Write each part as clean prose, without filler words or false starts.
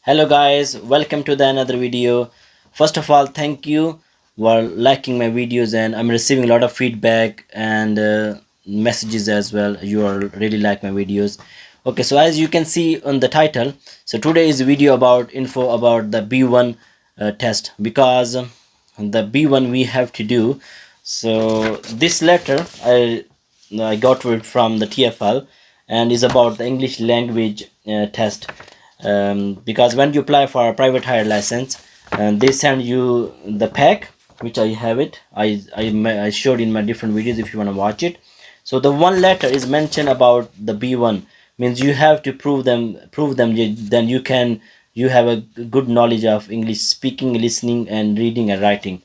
Hello guys, welcome to the another video. First of all, thank you for liking my videos, and I'm receiving a lot of feedback and messages as well. You all really like my videos. Okay, so as you can see on the title, so today is a video about info about the B1 test, because the B1 we have to do. So this letter I got it from the TFL and is about the English language test, because when you apply for a private hire license, they send you the pack, which I have it. I showed in my different videos if you want to watch it. So the one letter is mentioned about the B1, means you have to prove them, then you have a good knowledge of English speaking, listening and reading and writing.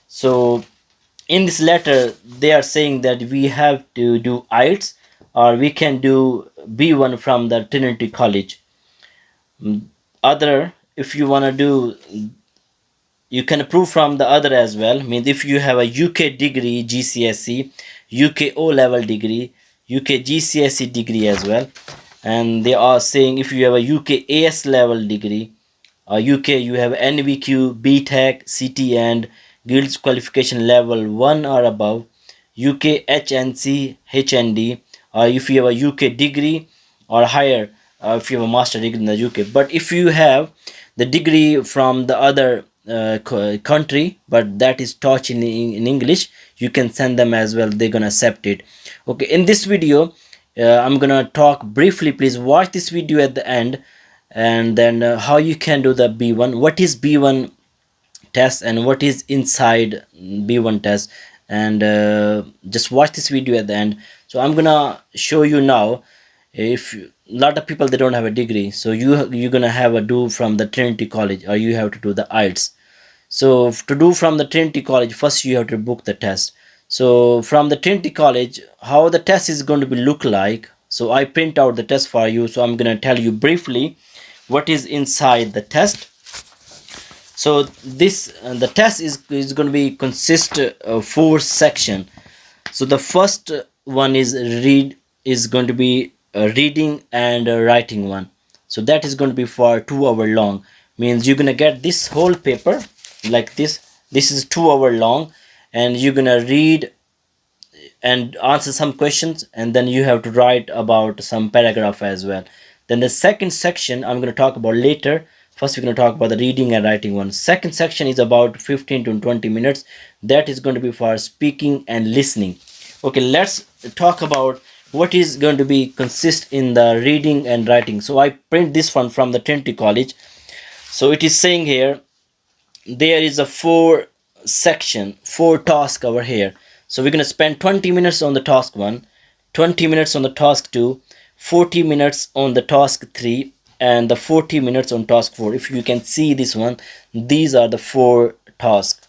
So in this letter they are saying that we have to do IELTS, or we can do B1 from the Trinity College. Other, if you want to do, you can approve from the other as well. Means if you have a UK degree GCSE, UK O level degree, UK GCSE degree as well, and they are saying if you have a UK AS level degree, UK you have NVQ, BTEC, CT and Guilds qualification level 1 or above, UK HNC, HND, or if you have a UK degree or higher, if you have a master degree in the UK. But if you have the degree from the other country, but that is taught in English, you can send them as well, they're gonna accept it. Okay, in this video I'm gonna talk briefly. Please watch this video at the end, and then how you can do the B1, what is B1 test and what is inside B1 test, and just watch this video at the end. So I'm gonna show you now. If a lot of people, they don't have a degree, so you're gonna have a do from the Trinity College, or you have to do the IELTS. So to do from the Trinity College, first you have to book the test. So from the Trinity College, how the test is going to be look like, so I print out the test for you. So I'm going to tell you briefly what is inside the test. So this the test is going to be consist of 4 section. So the first one is going to be a reading and a writing one. So that is going to be for 2 hour long. Means you're going to get this whole paper like this. This is 2 hour long, and you're gonna read and answer some questions, and then you have to write about some paragraph as well. Then the second section I'm going to talk about later. First we're going to talk about the reading and writing one. Second section is about 15 to 20 minutes. That is going to be for speaking and listening. Okay, let's talk about what is going to be consist in the reading and writing. So I print this one from the Trinity College. So it is saying here there is a 4 task over here. So we're going to spend 20 minutes on the task 1, 20 minutes on the task 2, 40 minutes on the task 3, and the 40 minutes on task 4. If you can see this one, these are the 4 tasks.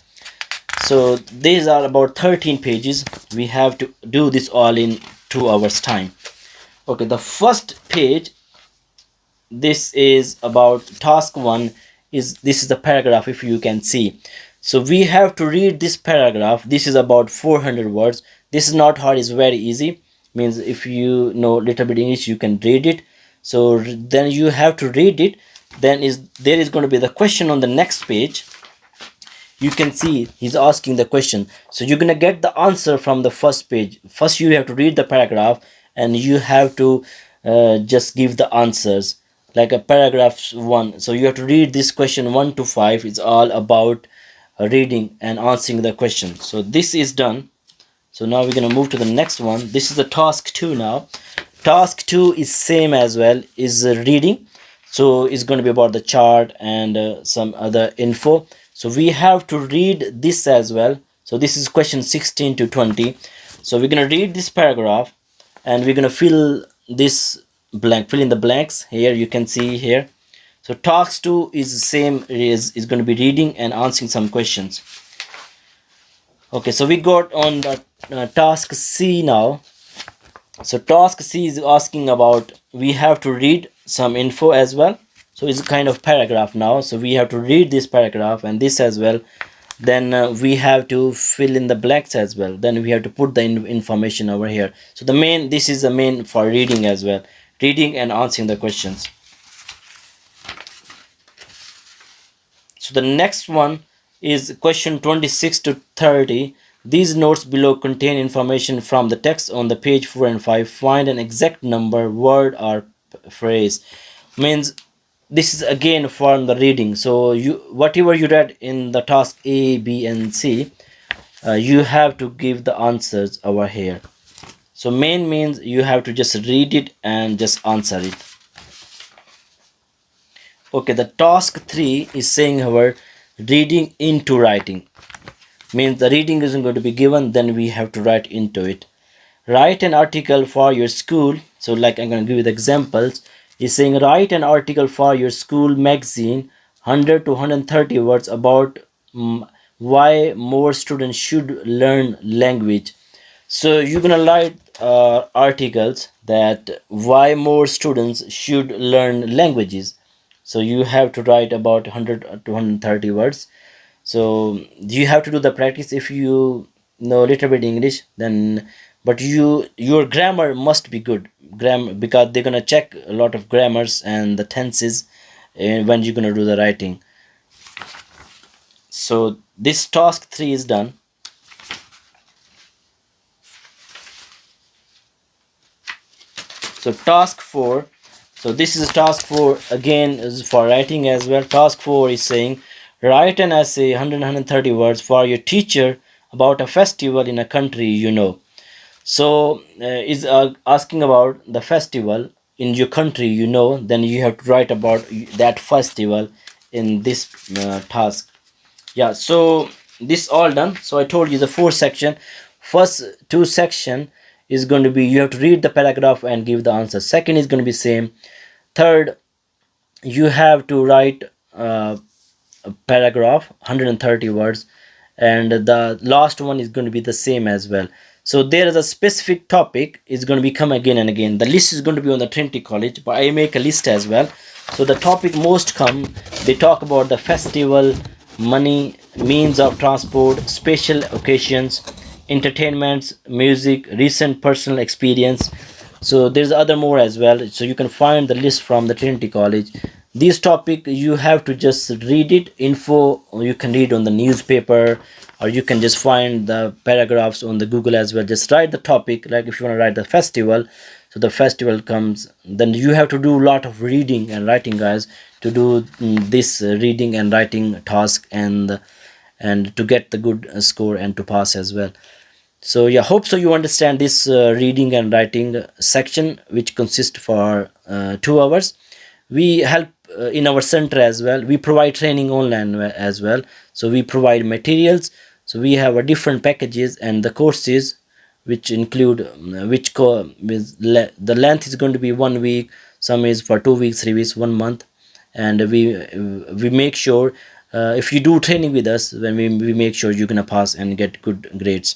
So these are about 13 pages. We have to do this all in 2 hours time. Okay, the first page, this is about task 1. This is the paragraph, if you can see. So we have to read this paragraph. This is about 400 words. This is not hard, it's very easy. Means if you know little bit English, you can read it. So then you have to read it. Then there is going to be the question on the next page. You can see he's asking the question, so you're gonna get the answer from the first page. First you have to read the paragraph, and you have to just give the answers, like a paragraph 1. So you have to read this question 1 to 5. It's all about reading and answering the question. So this is done. So now we're going to move to the next one. This is the task 2 now. Task 2 is same as well, is reading. So it's going to be about the chart and some other info. So we have to read this as well. So this is question 16 to 20. So we're going to read this paragraph, and we're going to fill in the blanks here. You can see here. So task 2 is the same, is going to be reading and answering some questions. Okay, so we got on the task C now. So task C is asking about, we have to read some info as well. So it's a kind of paragraph now. So we have to read this paragraph and this as well. Then we have to fill in the blanks as well. Then we have to put the information over here. So this is the main for reading as well. Reading and answering the questions. So the next one is question 26 to 30. These notes below contain information from the text on the page 4 and 5. Find an exact number, word or phrase. Means this is again from the reading. So you whatever you read in the task A, B and C, you have to give the answers over here. So main means you have to just read it and just answer it. Okay, the task 3 is saying our reading into writing. Means the reading isn't going to be given, then we have to write into it. Write an article for your school. So like I'm going to give you the examples. It's saying write an article for your school magazine, 100 to 130 words about why more students should learn language. So you're gonna write articles that why more students should learn languages. So you have to write about 100 to 130 words. So you have to do the practice. If you know a little bit English, then but your grammar must be good, grammar, because they're gonna check a lot of grammars and the tenses when you're gonna do the writing. So this task 3 is done. So task 4, so this is task 4 again, is for writing as well. Task 4 is saying write an essay 130 words for your teacher about a festival in a country you know. So is asking about the festival in your country you know, then you have to write about that festival in this task. Yeah, so this all done. So I told you the 4 section. First 2 section is going to be you have to read the paragraph and give the answer. Second is going to be same. Third, you have to write a paragraph 130 words, and the last one is going to be the same as well. So there is a specific topic is going to be come again and again. The list is going to be on the Trinity College, but I make a list as well. So the topic most come, they talk about the festival, money, means of transport, special occasions, entertainments, music, recent personal experience. So there's other more as well. So you can find the list from the Trinity College. This topic you have to just read it, info, or you can read on the newspaper, or you can just find the paragraphs on the Google as well. Just write the topic. Like if you want to write the festival, so the festival comes, then you have to do a lot of reading and writing, guys, to do this reading and writing task, and to get the good score and to pass as well. So yeah, hope so you understand this reading and writing section, which consists for 2 hours. We help in our center as well. We provide training online as well. So we provide materials. So we have a different packages and the courses, which include the length is going to be 1 week, some is for 2 weeks, 3 weeks, 1 month. And we make sure if you do training with us, then we make sure you're gonna pass and get good grades.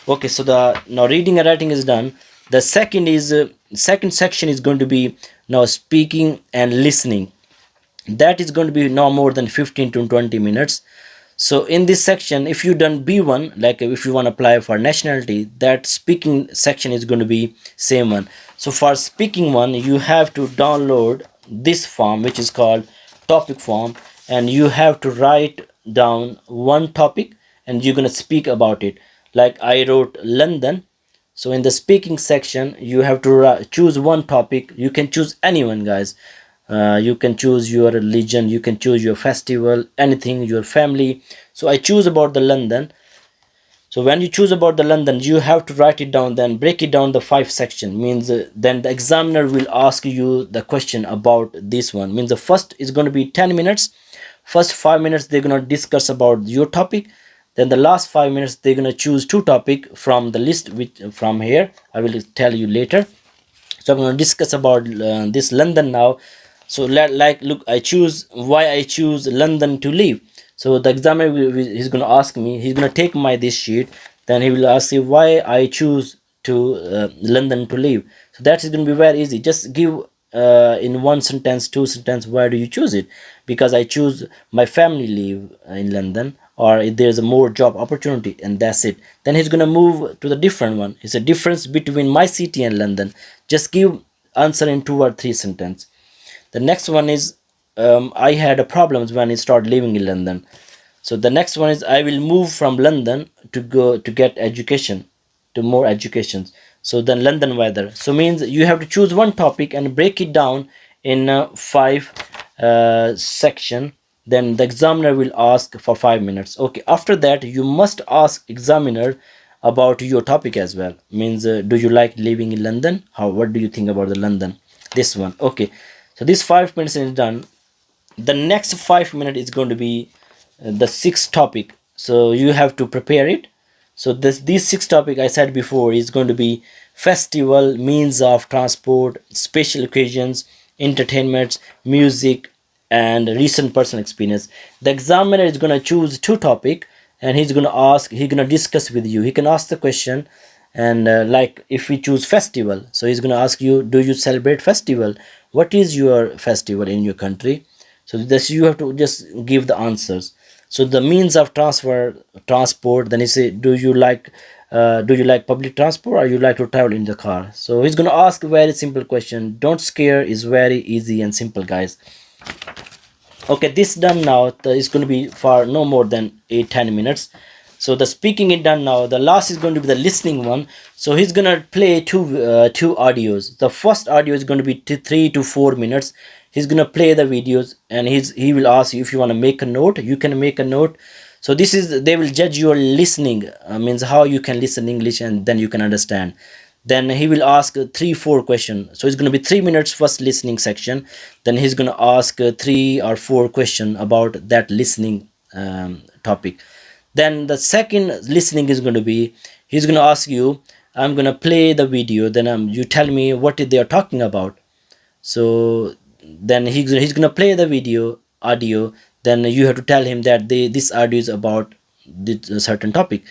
Okay, so the now reading and writing is done. The second section is going to be now speaking and listening. That is going to be no more than 15 to 20 minutes. So in this section, if you done B1, like if you want to apply for nationality, that speaking section is going to be same one. So for speaking one, you have to download this form, which is called topic form, and you have to write down one topic and you're going to speak about it. Like I wrote London. So in the speaking section, you have to choose one topic. You can choose anyone, guys. You can choose your religion, you can choose your festival, anything, your family. So I choose about the London. So when you choose about the London, you have to write it down, then break it down the 5 section. Means then the examiner will ask you the question about this one. Means the first is going to be 10 minutes. First 5 minutes they're going to discuss about your topic. Then the last 5 minutes they're going to choose 2 topic from the list, which from here I will tell you later. So I'm going to discuss about this London now. So look, I choose why I choose London to live. So the examiner he's going to ask me, he's going to take my this sheet, then he will ask you why I choose to London to live. So that is going to be very easy. Just give in 1 sentence, 2 sentence, why do you choose it? Because I choose my family live in London, or if there's a more job opportunity, and that's it. Then he's going to move to the different one. It's a difference between my city and London. Just give answer in 2 or 3 sentence. The next one is I had a problems when I started living in London. So the next one is I will move from London to go to get education, to more educations. So then London weather. So means you have to choose one topic and break it down in five section. Then the examiner will ask for 5 minutes. Okay. After that, you must ask examiner about your topic as well. Means do you like living in London? How? What do you think about the London? This one. Okay. So this 5 minutes is done. The next 5 minutes is going to be the sixth topic, so you have to prepare it. So these six topic I said before is going to be festival, means of transport, special occasions, entertainments, music, and recent personal experience. The examiner is going to choose two topic, and he's going to discuss with you. He can ask the question, and like if we choose festival, so he's going to ask you, do you celebrate festival? What is your festival in your country? So this you have to just give the answers. So the means of transport, then he say, do you like public transport, or you like to travel in the car? So he's going to ask a very simple question. Don't scare, is very easy and simple, guys. Okay, this done now. It's going to be for no more than 8-10 minutes. So the speaking is done now. The last is going to be the listening one. So he's gonna play two audios. The first audio is going to be 3 to 4 minutes. He's gonna play the videos, and he will ask you if you want to make a note. You can make a note. So this is, they will judge your listening, means how you can listen English, and then you can understand. Then he will ask 3-4 questions. So it's going to be 3 minutes first listening section. Then he's going to ask 3 or 4 questions about that listening topic. Then the second listening is going to be, he's going to ask you, I'm going to play the video, then you tell me what they are talking about. So then he's going to play the audio. Then you have to tell him that this audio is about this certain topic.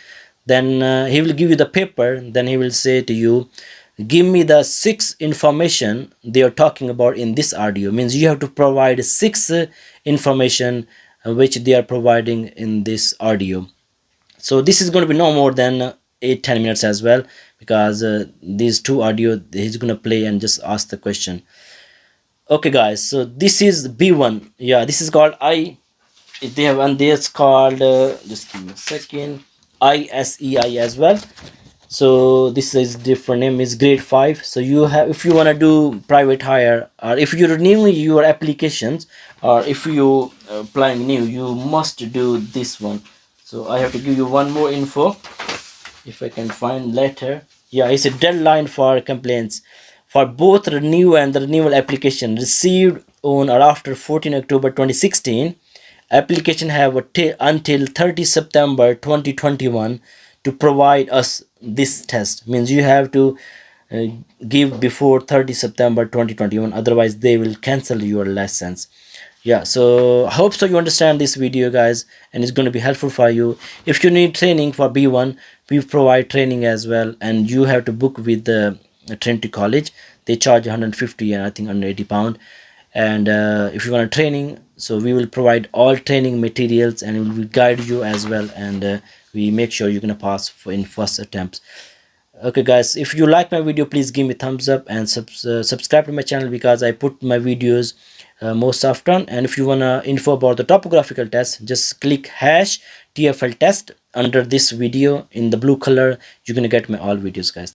Then he will give you the paper. Then he will say to you, give me the 6 information they are talking about in this audio. Means you have to provide 6 information which they are providing in this audio. So this is going to be no more than 8-10 minutes as well, because these two audio he's going to play and just ask the question. Okay guys, so this is B1. Yeah, this is called they have, and this called just give me a second, ISEI as well. So this is different name, is grade 5. So you have, if you want to do private hire, or if you're renewing your applications, or if you applying new, you must do this one. So I have to give you one more info, if I can find later. Yeah, it's a deadline for complaints for both renew and the renewal application received on or after 14 October 2016. Application have until 30 September 2021 to provide us this test. Means you have to uh, give before 30 September 2021, otherwise they will cancel your license. Yeah, so I hope so you understand this video, guys, and it's going to be helpful for you. If you need training for B1, we provide training as well, and you have to book with the Trinity College. They charge 150 and I think 180 pound. And if you want a training, so we will provide all training materials, and we will guide you as well, and we make sure you're gonna pass in first attempts. Okay guys, if you like my video, please give me thumbs up and subscribe to my channel, because I put my videos most often. And if you wanna info about the topographical test, just click #TFL test under this video in the blue color. You're gonna get my all videos, guys.